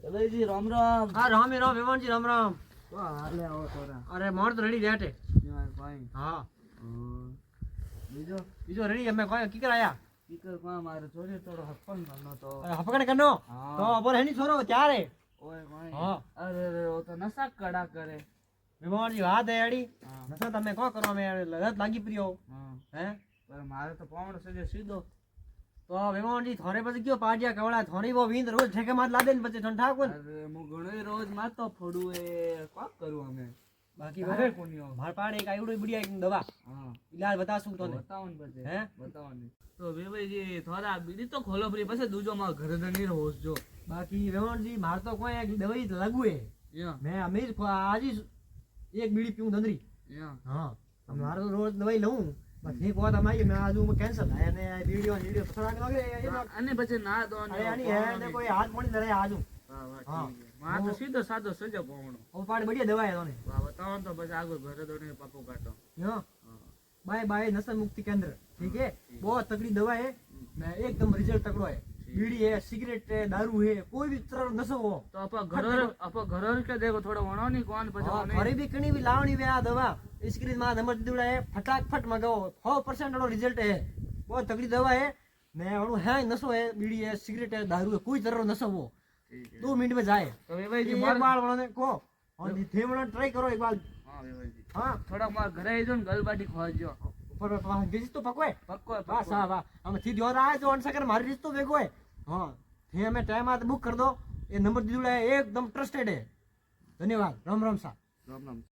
चलो जी राम राम। हाँ राम ही राम हेमंत जी राम राम। तो हाले आओ थोड़ा। अरे मोर तो रेडी बैठे। यार भाई। हाँ बीजो बीजो रेडी हमें कोई की कराया स्पीकर को मारे छोरे थोड़ो हप्पन करनो तो। अरे हपकड़ करनो हाँ। तो बोल है नहीं छोरो क्या रे ओए भाई। हाँ। अरे अरे वो तो नशा कड़ा करे। हेमंत जी बात है अड़ी हाँ। नसा तमे को करो में लत लागी प्रियो हाँ। हैं पर मारे तो पावड़ से सीधो। तो हेमंत जी थोड़े बस क्यों पाजिया कवड़ा थोड़ी वो वींद रोज ठेके मार ला देन बच्चे ठंडा कोन अरे मु घणो रोज मातो फोड़ू ए का करूं हमें बाकी घरे कोनियो मार पाड़े एक आईडी बढ़िया एक दवा हां इलाज बता सूं तो ने बताओ ने बजे हैं बताओ ने तो भाई जी थोड़ा बीड़ी तो खोलो फ्री પછી दूजो मार घरे दनी होस जो बाकी हेमंत जी मार तो कोई एक दवाई लागू है या मैं अमीर आज ही एक बीड़ी पीऊं दंदरी या हाँ हमारा तो रोज दवाई लूं बस एक बात हमारी मैं आज मैं कैंसर है ने वीडियो थोड़ा लगे ये અને પછી ના દો अरे यानी है ने कोई हाथ मोड़ी धरे आज वाह वाह ठीक है मां तो सीधो सादो सजो पावणो ओ पाड़ बढ़िया दवा है तोने वाह बताओ तो बस आगो घरे दो ने पप्पो काटो हां बाय बाय नशा मुक्ति केंद्र ठीक है बहुत तगड़ी दवा है मैं एकदम रिजल्ट तगड़ो है बीड़ी है सिगरेट है दारू है कोई भी तरह नशो हो तो अपा घरोर के देखो थोड़ा वणो नहीं कौन बजाओ घरे भी कणी भी लावनी वे आ दवा स्क्रीन में नंबर दीड़ा है फटाफट मंगाओ 100% वाला रिजल्ट है बहुत तगड़ी दवा है मैं वणु है नशो है बीड़ी है सिगरेट है दारू है कोई तरह नशो हो 2 मिनट में जाए तो वे भाई जी एक बार वाले को और थे वाला ट्राई करो एक बार हां वे भाई जी हां थोड़ा मार घरे आई जो ने गलबाटी खोजो ऊपर गेजिस तो पको है पक्को बस हां वाह हम थी दियो आए तो अनसकर मारी रिश्तो देखो है हां थे हमें टाइम आ बुक कर दो ये नंबर दीड़ा है एकदम ट्रस्टेड है धन्यवाद राम राम साहब राम राम